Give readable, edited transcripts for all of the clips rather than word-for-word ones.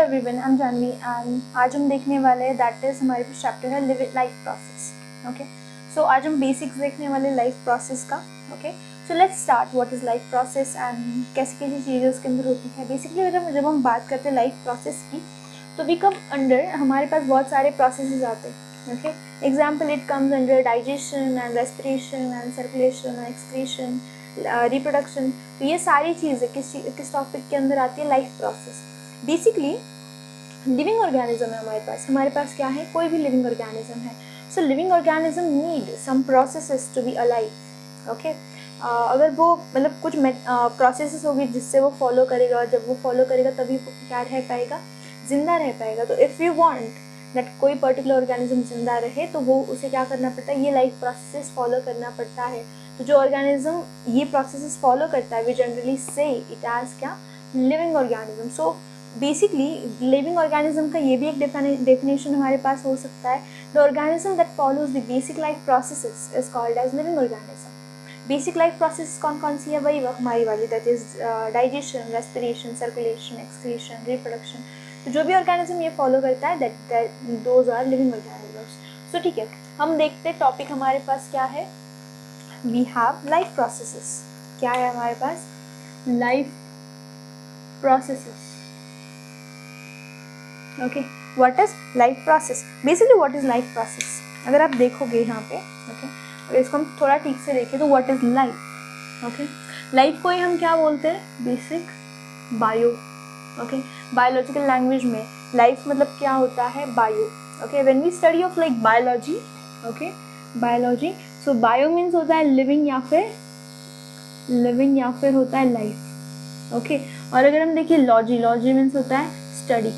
Everyone, I am Janhvi and आज हम देखने वाले हैं दैट इज हमारे पास चैप्टर है लाइफ प्रोसेस। ओके, सो आज हम बेसिक्स देखने वाले लाइफ प्रोसेस का। Okay, so let's start what is life process and कैसी कैसी चीज़ें उसके अंदर होती है। बेसिकली जब हम बात करते हैं लाइफ प्रोसेस की तो वी कम अंडर हमारे पास बहुत सारे प्रोसेसेस आते हैं। Okay, example it comes under digestion and respiration and circulation and excretion, reproduction. तो ये सारी चीज़ें किस टॉपिक के अंदर आती है? Life process. Basically living organism है हमारे पास क्या है? कोई भी लिविंग ऑर्गेनिज्म है। So living organism need some processes to be alive. Okay, अगर वो मतलब कुछ प्रोसेसेस होगी जिससे वो फॉलो करेगा, और जब वो फॉलो करेगा तभी वो क्या रह पाएगा? जिंदा रह पाएगा। तो इफ़ यू वांट दैट कोई पर्टिकुलर ऑर्गेनिज्म जिंदा रहे तो वो उसे क्या करना पड़ता है? ये लाइफ प्रोसेसेस फॉलो करना पड़ता है। तो जो ऑर्गेनिज्म ये प्रोसेसेस फॉलो करता है वी जनरली से इट एज क्या? Living organism. So basically living organism का ये भी एक डेफिनेशन हमारे पास हो सकता है। The organism that follows the basic life processes is called as living organism. Basic life process कौन सी है? वही हमारी वाली, that is digestion, respiration, circulation, excretion, reproduction. तो जो भी ऑर्गेनिज्म ये फॉलो करता है that those are living organisms. So ठीक है, हम देखते हैं टॉपिक हमारे पास क्या है। We have life processes. क्या है हमारे पास? Life processes. Okay, what is life process? Basically what is life process? अगर आप देखोगे यहाँ पे, ओके, अगर इसको हम थोड़ा ठीक से देखें तो what is life? Okay, life को ही हम क्या बोलते हैं? Basic bio. Okay, biological language में लाइफ मतलब क्या होता है? Bio. Okay, when we study of like biology, okay, biology, so bio means होता है लिविंग या फिर होता है लाइफ। ओके, और अगर हम देखिए लॉजी मीन्स होता है study.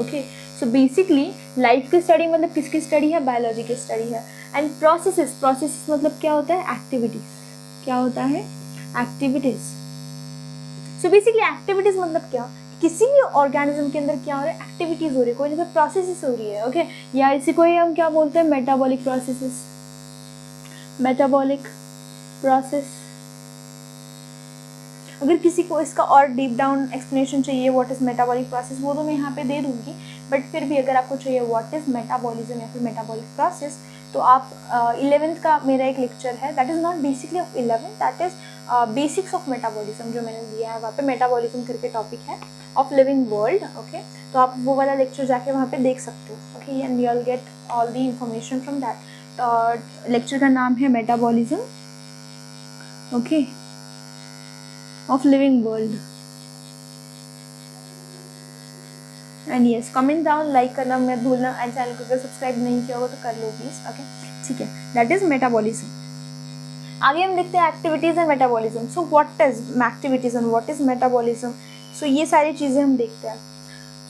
Okay, so basically life की स्टडी मतलब किसकी स्टडी है? बायोलॉजी की स्टडी है। एंड प्रोसेसेस मतलब क्या होता है? एक्टिविटीज। क्या होता है? एक्टिविटीज। सो बेसिकली एक्टिविटीज मतलब क्या? किसी भी ऑर्गेनिज्म के अंदर क्या हो रहा है? एक्टिविटीज हो रही है, कोई ना कोई प्रोसेसेस हो रही है। ओके, या इसी को ही हम क्या बोलते हैं? Metabolic processes. Metabolic process. अगर किसी को इसका और डीप डाउन एक्सप्लेनेशन चाहिए व्हाट इज मेटाबॉलिक प्रोसेस, वो तो मैं यहाँ पे दे दूँगी, बट फिर भी अगर आपको चाहिए व्हाट इज मेटाबॉलिज्म या फिर मेटाबॉलिक प्रोसेस तो आप 11th का मेरा एक लेक्चर है, that is not basically of 11th, that is basics of metabolism जो मैंने दिया है वहाँ पे। मेटाबॉलिज्म करके टॉपिक है ऑफ लिविंग वर्ल्ड। ओके, तो आप वो वाला लेक्चर जाके वहाँ पे देख सकते हो। Okay, and you will get all the information from that. Lecture का नाम है metabolism, okay, of living world. And yes, comment down, like करना मत भूलना, एंड चैनल को अगर सब्सक्राइब नहीं किया होगा तो कर लो प्लीज। ओके, ठीक है, दैट इज मेटाबॉलिज्म। आगे हम देखते हैं activities and metabolism. So what is activities and what is metabolism? So ये सारी चीजें हम देखते हैं।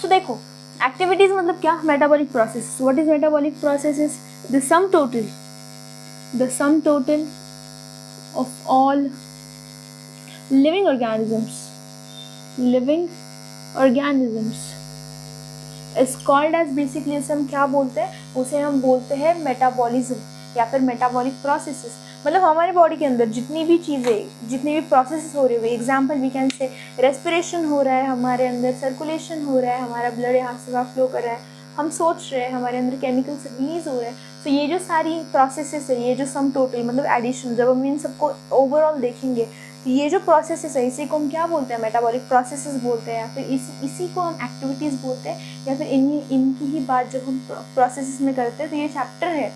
सो देखो, एक्टिविटीज मतलब क्या? Metabolic process. What is metabolic process? Is the sum total of all living organisms is called as, basically उसे हम क्या बोलते हैं? उसे हम बोलते हैं मेटाबॉलिज्म या फिर मेटाबॉलिक प्रोसेसेस। मतलब हमारे बॉडी के अंदर जितनी भी प्रोसेसेस हो रही हुई, example we can say respiration हो रहा है हमारे अंदर, सर्कुलेशन हो रहा है, हमारा ब्लड यहाँ से वहाँ फ्लो कर रहा है, हम सोच रहे हैं, हमारे अंदर केमिकल्स रिलीज हो रहे हैं। तो ये जो सारी प्रोसेसेस है, ये जो सम टोटल मतलब एडिशन, जब हम इन सबको ओवरऑल देखेंगे तो ये जो प्रोसेसेस है इसी को हम क्या बोलते हैं? मेटाबॉलिक प्रोसेसेस बोलते हैं, या फिर इसी को हम एक्टिविटीज़ बोलते हैं, या फिर इनकी ही बात जब हम प्रोसेसेस में करते हैं। तो ये चैप्टर है,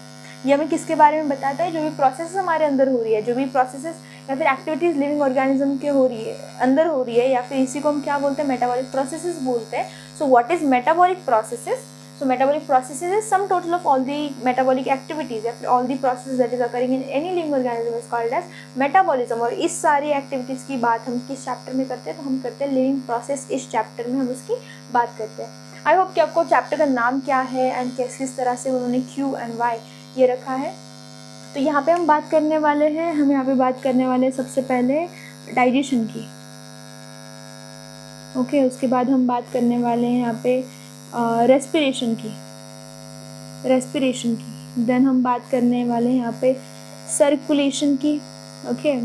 ये हमें किसके बारे में बताता है? जो भी प्रोसेस हमारे अंदर हो रही है, जो भी प्रोसेसेस या फिर एक्टिविटीज़ लिविंग ऑर्गेनिज्म के अंदर हो रही है, या फिर इसी को हम क्या बोलते हैं? मेटाबॉलिक प्रोसेसेस बोलते हैं। सो what is metabolic processes? So metabolic processes is sum total of all the metabolic activities या फिर all the processes that is occurring in any living organism is called as metabolism। और इस सारी activities की बात हम किस चैप्टर में करते हैं? तो हम करते हैं लिविंग प्रोसेस। इस चैप्टर में हम उसकी बात करते हैं। आई होप कि आपको चैप्टर का नाम क्या है एंड किस तरह से उन्होंने क्यू एंड वाई ये रखा है। तो यहाँ पे हम बात करने वाले हैं सबसे पहले डाइजेशन की। ओके, उसके बाद हम बात करने वाले हैं यहाँ पे रेस्पिरेशन की, देन हम बात करने वाले हैं यहाँ पे सर्कुलेशन की। ओके,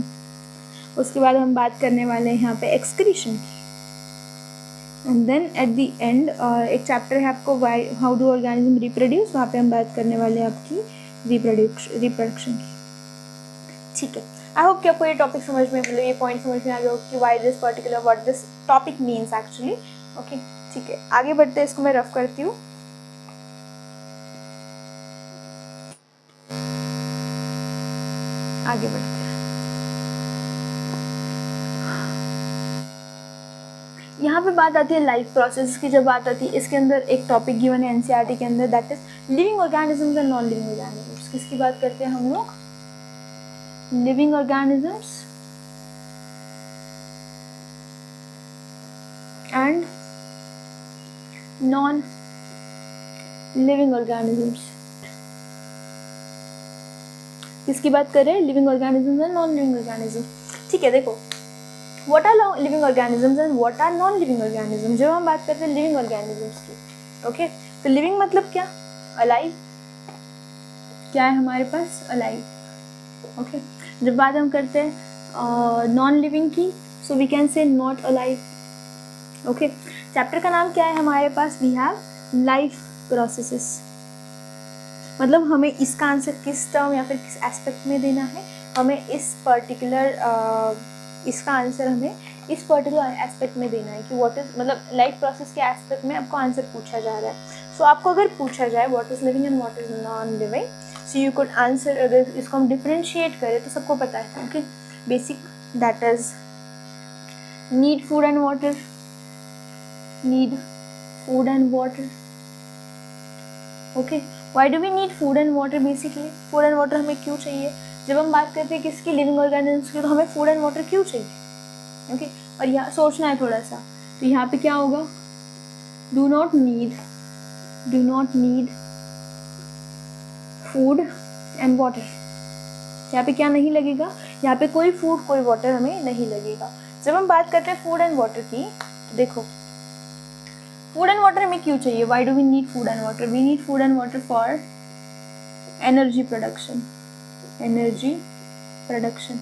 उसके बाद हम बात करने वाले हैं यहाँ पे एक्सक्रीशन की, and then at the end एक चैप्टर है आपको why how do organism reproduce, वहाँ पे हम बात करने वाले हैं आपकी रिप्रोडक्शन की। ठीक है, आई होप कि आपको ये टॉपिक समझ में, मतलब ये पॉइंट समझ में आ गया कि why this particular what this topic means actually. Okay ठीक है, आगे बढ़ते हैं, इसको मैं रफ करती हूँ। आगे बढ़ते हैं, यहाँ पे बात आती है लाइफ प्रोसेस की। जब बात आती है, इसके अंदर एक टॉपिक गिवन है एनसीईआरटी के अंदर, that is living organisms and non living organisms. किसकी बात करते हैं हम लोग? Living organisms and non living organisms. किसकी बात कर रहे हैं? Living organisms and non living organisms. ठीक है, देखो what are living organisms and what are non living organisms. जब हम बात करते हैं लिविंग ऑर्गेनिजम्स की, ओके, तो लिविंग मतलब क्या? अलाइव। क्या है हमारे पास? अलाइव। ओके, जब बात हम करते हैं नॉन लिविंग की, so we can say not alive. Okay, chapter का नाम क्या है हमारे पास? We have life processes. मतलब हमें इसका आंसर किस टर्म या फिर किस एस्पेक्ट में देना है, हमें इस पर्टिकुलर इसका आंसर हमें इस पर्टिकुलर एस्पेक्ट में देना है कि व्हाट इज, मतलब लाइफ प्रोसेस के एस्पेक्ट में आपको आंसर पूछा जा रहा है। सो आपको अगर पूछा जाए what is living and what is non living, so you could answer. अगर इसको हम डिफरेंशिएट करें तो सबको पता है, okay, basic, that is need food and water, need food and water. Okay, why do we need food and water? Basically food and water हमें क्यों चाहिए? जब हम बात करते हैं किसकी? लिविंग ऑर्गेनिजम्स की, तो हमें फूड एंड वाटर क्यों चाहिए? ओके, और यहाँ सोचना है थोड़ा सा, तो यहाँ पे क्या होगा? Do not need food and water. यहाँ पे क्या नहीं लगेगा? यहाँ पे कोई फूड कोई वाटर हमें नहीं लगेगा। जब हम बात करते हैं फूड एंड वाटर की, तो देखो फूड एंड वाटर हमें क्यों चाहिए? Why do we need food and water? We need food and water for energy production. Energy production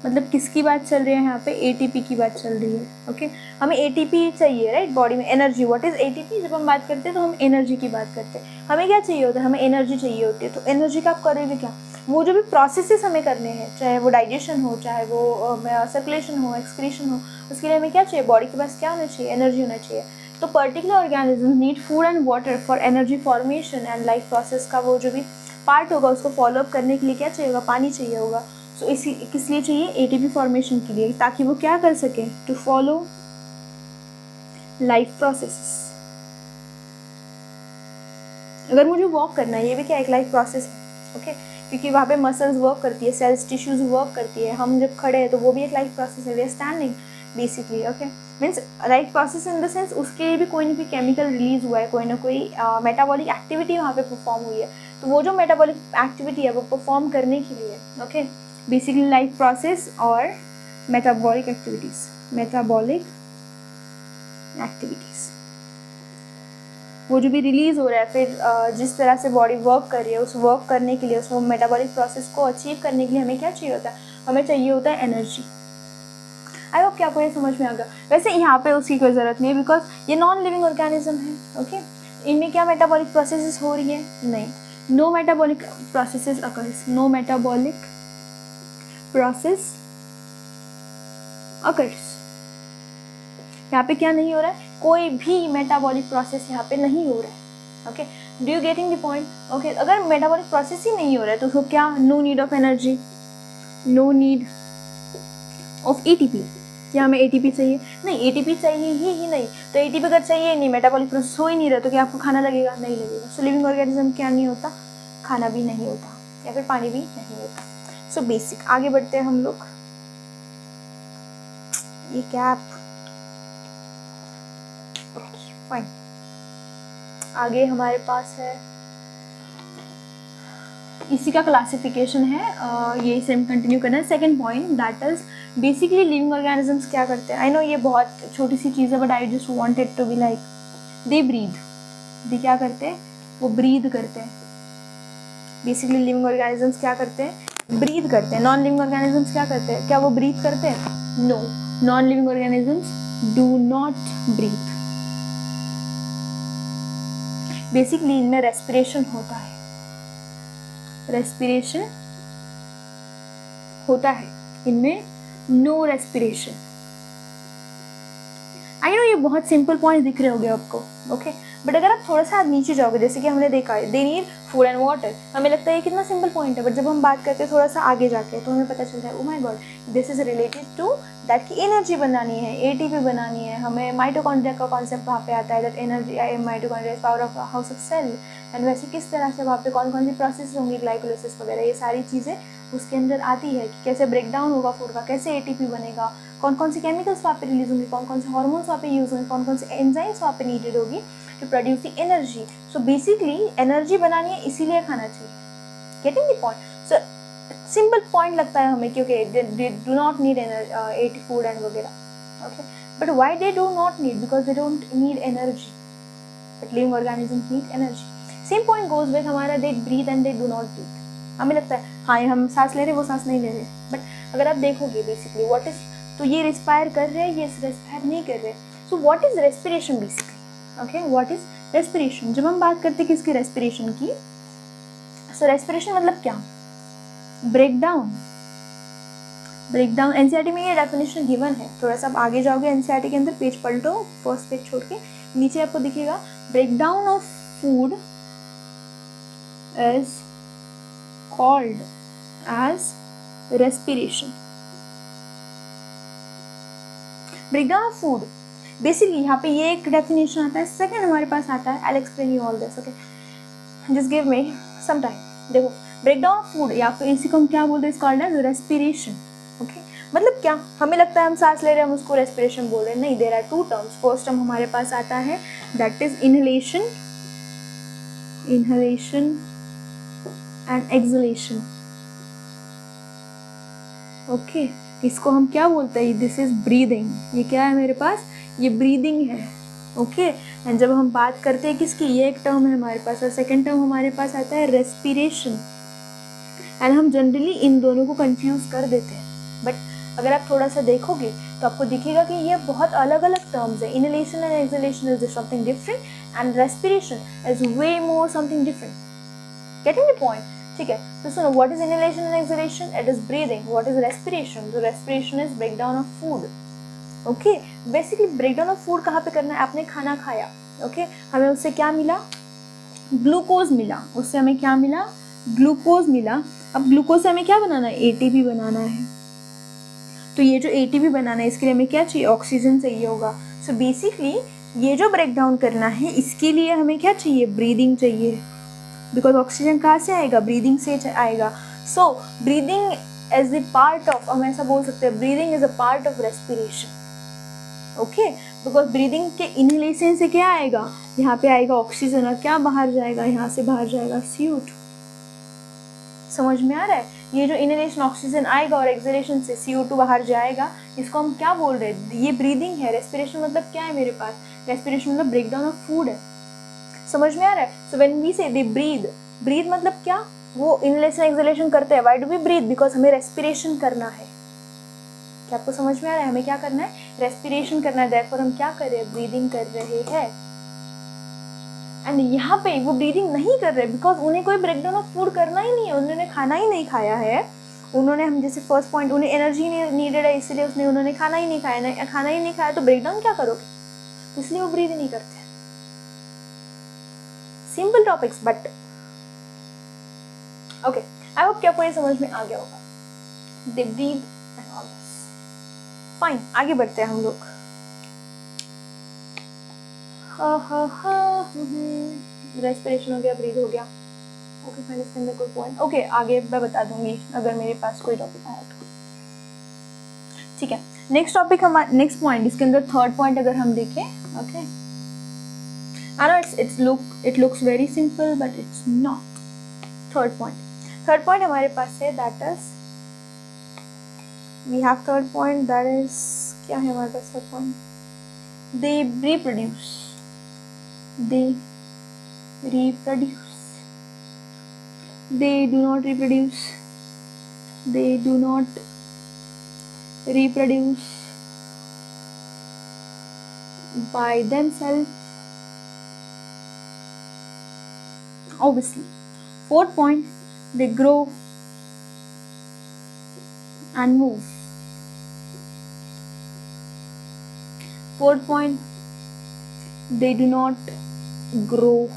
मतलब किसकी बात चल रही है यहाँ पे? एटीपी की बात चल रही है। ओके, हमें एटीपी चाहिए, राइट, बॉडी में एनर्जी। What is ATP? जब हम बात करते हैं तो हम एनर्जी की बात करते हैं। हमें क्या चाहिए होता है? हमें एनर्जी चाहिए होती है। तो एनर्जी का आप करोगे क्या? वो जो भी प्रोसेसेस हमें करने हैं, चाहे वो डाइजेशन हो, चाहे वो सर्कुलेशन हो, एक्सक्रीशन हो, उसके लिए हमें क्या चाहिए? बॉडी के पास क्या होना चाहिए? एनर्जी होना चाहिए। तो particular organism need food and water for energy formation and life process का वो जो भी पार्ट होगा उसको फॉलो अप करने के लिए क्या चाहिए होगा? पानी चाहिए होगा। सो इसी किस लिए चाहिए? एटीपी फॉर्मेशन के लिए, ताकि वो क्या कर सके? To follow life processes. अगर मुझे वॉक करना है, ये भी क्या एक लाइफ प्रोसेस है, ओके, क्योंकि वहाँ पे मसल्स वर्क करती है, सेल्स टिश्यूज वर्क करती है। हम जब खड़े हैं तो वो भी एक लाइफ प्रोसेस है, we are standing basically. Okay, means life process in the sense उसके लिए भी कोई ना कोई केमिकल रिलीज हुआ है, कोई ना कोई मेटाबॉलिक एक्टिविटी वहाँ पे परफॉर्म हुई है। तो वो जो मेटाबॉलिक एक्टिविटी है वो परफॉर्म करने के लिए, ओके, बेसिकली लाइफ प्रोसेस और मेटाबॉलिक एक्टिविटीज वो जो भी रिलीज हो रहा है, फिर जिस तरह से बॉडी वर्क कर रही है, उस वर्क करने के लिए, उस मेटाबॉलिक प्रोसेस को अचीव करने के लिए हमें क्या चाहिए होता है? हमें चाहिए होता है एनर्जी। आई होप कि आपको ये समझ में आ गया। वैसे यहाँ पे उसकी कोई ज़रूरत नहीं है, बिकॉज ये नॉन लिविंग ऑर्गेनिज्म है। ओके, इनमें क्या मेटाबॉलिक प्रोसेसेस हो रही है? नहीं, no metabolic processes occurs, no metabolic process occurs. यहाँ पे क्या नहीं हो रहा है? कोई भी मेटाबॉलिक प्रोसेस यहाँ पे नहीं हो रहा है। Okay, do you getting the point? Okay, अगर मेटाबॉलिक प्रोसेस ही नहीं हो रहा है तो उसको क्या? No need of energy, no need of ATP. क्या हमें एटीपी चाहिए? नहीं, एटीपी चाहिए ही नहीं। तो एटीपी अगर चाहिए नहीं, मेटाबॉलिक प्रोसेस हो ही नहीं रहा, तो क्या आपको खाना लगेगा? नहीं लगेगा। सो लिविंग ऑर्गेनिज्म क्या नहीं होता? खाना भी नहीं होता, या फिर पानी भी नहीं होता। सो बेसिक, आगे बढ़ते हैं हम लोग। ये कैप, फाइन। आगे हमारे पास है, इसी का क्लासिफिकेशन है, ये सेम कंटिन्यू करना है। Second point, that is basically living organisms क्या करते हैं? आई नो ये बहुत छोटी सी चीज़ है, but I just wanted to be like, they breathe. They क्या करते हैं? वो ब्रीद करते हैं। बेसिकली लिविंग ऑर्गेनिजम्स क्या करते हैं? ब्रीद करते हैं। नॉन लिविंग ऑर्गेनिजम्स क्या करते हैं? क्या वो ब्रीद करते हैं? No, non living organisms do not breathe. Basically इनमें रेस्पिरेशन होता है, रेस्पिरेशन होता है इनमें, नो रेस्पिरेशन। आई नो ये बहुत सिंपल पॉइंट दिख रहे होंगे आपको, ओके, बट अगर आप थोड़ा सा नीचे जाओगे, जैसे कि हमने देखा है they need food and water, हमें लगता है ये कितना सिंपल पॉइंट है, बट जब हम बात करते हैं थोड़ा सा आगे जाके तो हमें पता चलता है oh my god this is related to that की एनर्जी बनानी है, एटीपी बनानी है हमें। माइटोकॉन्ड्रिया का कॉन्सेप्ट वहाँ पे आता है, that energy mitochondria is power of house of cell, and वैसे किस तरह से वहाँ पे कौन कौन सी प्रोसेस होंगी, ग्लाइकोलाइसिस वगैरह, ये सारी चीज़ें उसके अंदर आती है कि कैसे ब्रेक डाउन होगा फूड का, कैसे एटीपी बनेगा, कौन कौन सी केमिकल्स वहाँ पे रिलीज होंगे, कौन कौन से हार्मोन्स वहाँ पे यूज होंगे, कौन कौन से एंजाइम्स वहाँ पे नीडेड होगी to produce the energy. So basically energy बनानी है, इसीलिए खाना चाहिए। Getting the point? So simple point लगता है हमें, क्योंकि they do not need eat food and वगैरह, okay, but why they do not need? Because they don't need energy, but living organisms need energy. Same point goes with हमारा they breathe and they do not breathe. हमें लगता है हाँ हम सांस ले रहे, वो सांस नहीं ले रहे, बट अगर आप देखोगे बेसिकली व्हाट इज, तो ये रिस्पायर कर रहे हैं, ये रेस्पायर नहीं कर रहे। सो what is respiration basically? Okay, what is respiration? जब हम बात करते हैं किसकी, रेस्पिरेशन की, सो रेस्पिरेशन मतलब क्या? Break down. Break down NCERT में ये डेफिनेशन गिवन है, थोड़ा सा आप आगे जाओगे एनसीईआरटी के अंदर, पेज पलटो, फर्स्ट पेज छोड़ के नीचे आपको दिखेगा, break down of food is called as respiration. Breakdown of food, basically यहाँ पे ये एक डेफिनेशन आता है। सेकंड हमारे पास आता है, I will explain you all this, okay, just give me some time. देखो ब्रेकडाउन ऑफ फूड या फिर इसी को हम क्या बोलते हैं, इस कॉल्ड एज रेस्पिरेशन, ओके। मतलब क्या, हमें लगता है हम सांस ले रहे हैं, हम उसको रेस्पिरेशन बोल रहे हैं, नहीं, there are two terms. First term हमारे पास आता है that is inhalation, inhalation and exhalation, okay. इसको हम क्या बोलते हैं, दिस इज ब्रीदिंग। ये क्या है मेरे पास, ये ब्रीदिंग है, ओके। एंड जब हम बात करते हैं किसकी, ये एक टर्म है हमारे पास, और सेकंड टर्म हमारे पास आता है रेस्पिरेशन। एंड हम जनरली इन दोनों को कंफ्यूज कर देते हैं, बट अगर आप थोड़ा सा देखोगे तो आपको दिखेगा कि ये बहुत अलग अलग टर्म्स है। Inhalation and exhalation is something different, and respiration is way more something different. Getting the point? ठीक है, तो सुनो, what is inhalation and exhalation? It is breathing. What is respiration? तो respiration is breakdown of food, okay. Basically breakdown of food कहाँ पे करना है, आपने खाना खाया, ओके, हमें उससे क्या मिला, ग्लूकोज मिला, उससे हमें क्या मिला, ग्लूकोज मिला। अब ग्लूकोज से हमें क्या बनाना है, एटीपी बनाना है। तो ये जो एटीपी बनाना है, इसके लिए हमें क्या चाहिए, ऑक्सीजन चाहिए होगा। सो बेसिकली ये जो ब्रेकडाउन करना है, इसके लिए हमें क्या चाहिए, ब्रीदिंग चाहिए, बिकॉज ऑक्सीजन कहाँ से आएगा, ब्रीदिंग से आएगा। So breathing as the part of, हम ऐसा बोल सकते हैं, breathing is a part of respiration, okay. Because breathing के इनहेलेशन से क्या आएगा, यहाँ पे आएगा ऑक्सीजन, और क्या बाहर जाएगा, यहाँ से बाहर जाएगा CO2। समझ में आ रहा है? ये जो इनहेलेशन ऑक्सीजन आएगा और एक्सहेलेशन से CO2 बाहर जाएगा, इसको हम क्या बोल रहे हैं, ये ब्रीदिंग है। रेस्पिरेशन मतलब क्या है मेरे पास, रेस्पिरेशन मतलब ब्रेकडाउन ऑफ फूड है। समझ में आ रहा है? सो व्हेन वी से दे ब्रीद, ब्रीद मतलब क्या, वो इनहेलेशन एक्सहेलेशन करते हैं। Why do we breathe? Because हमें रेस्पिरेशन करना है। क्या आपको समझ में आ रहा है? हमें क्या करना है, रेस्पिरेशन करना है। देयरफॉर हम क्या कर रहे हैं, ब्रीदिंग कर रहे हैं। एंड यहाँ पे वो ब्रीदिंग नहीं कर रहे बिकॉज उन्हें कोई ब्रेकडाउन ऑफ फूड करना ही नहीं है, उन्होंने खाना ही नहीं खाया है। उन्होंने, हम जैसे फर्स्ट पॉइंट, उन्हें एनर्जी नीडेड है, इसलिए उन्होंने खाना ही नहीं खाया, नहीं खाना ही नहीं खाया तो ब्रेकडाउन क्या करोगे, इसलिए वो ब्रीद नहीं करते। Simple topics, but okay, I hope कि आपको ये समझ में आ गया होगा। They breathe and all this. Fine, आगे बढ़ते हैं हम लोग। रेस्पिरेशन हो गया, ब्रीद हो गया, ओके फाइन। इसके अंदर कोई पॉइंट, ओके, आगे मैं बता दूंगी अगर मेरे पास कोई टॉपिक आया तो, ठीक है। नेक्स्ट टॉपिक, हमारा नेक्स्ट पॉइंट, इसके अंदर थर्ड पॉइंट अगर हम देखें, okay, I know it looks very simple, but it's not. Third point हमारे पास है, that is, we have third point, that is, क्या है हमारे पास third point? They reproduce. They reproduce. They do not reproduce. They do not reproduce. by themselves, obviously. Fourth point, they grow and move. Fourth point, they do not grow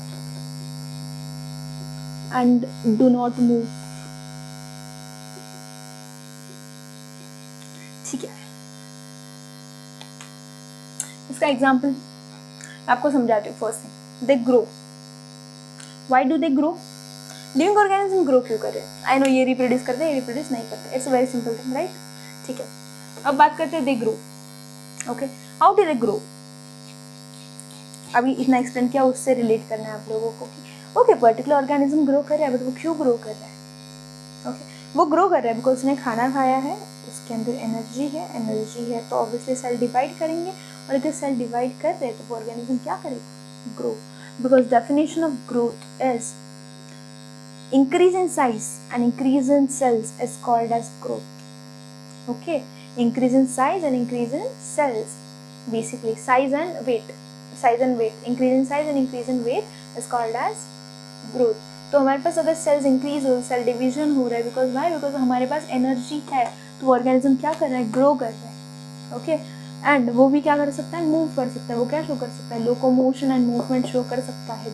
and do not move. ठीक है, इसका example आपको समझाती हूँ. First thing, they grow. Why do they grow? Living organism grow क्यों कर रहे हैं? आई नो ये रिप्रोड्यूस करते हैं, ये रिप्रोड्यूस नहीं करते. It's a very simple thing, right? ठीक है, अब बात करते हैं they grow. Okay, how do they grow? अभी इतना एक्सप्लेन किया, उससे रिलेट करना है आप लोगों को कि ओके पर्टिकुलर ऑर्गेनिज्म ग्रो कर रहा है, बट वो क्यों ग्रो कर रहा है? ओके, वो ग्रो कर रहा है बिकॉज उसने खाना खाया है, उसके अंदर एनर्जी है तो ऑब्वियसली सेल डिवाइड करेंगे, और अगर सेल डिवाइड कर रहे हैं तो वो ऑर्गेनिज्म क्या करेगा? Grow. Because definition of growth is increase in size and increase in cells is called as growth. Okay, increase in size and increase in cells, basically size and weight, increase in size and increase in weight is called as growth. तो हमारे पास अगर sales increase हो, cell division हो रहा है, because why? Because हमारे पास energy है, तो वो ऑर्गेनिज्म क्या कर रहा है? ग्रो कर रहा है. ओके, एंड वो भी क्या कर सकता है? मूव कर सकता है. वो क्या शो कर सकता है? लोकोमोशन एंड मूवमेंट शो कर सकता है.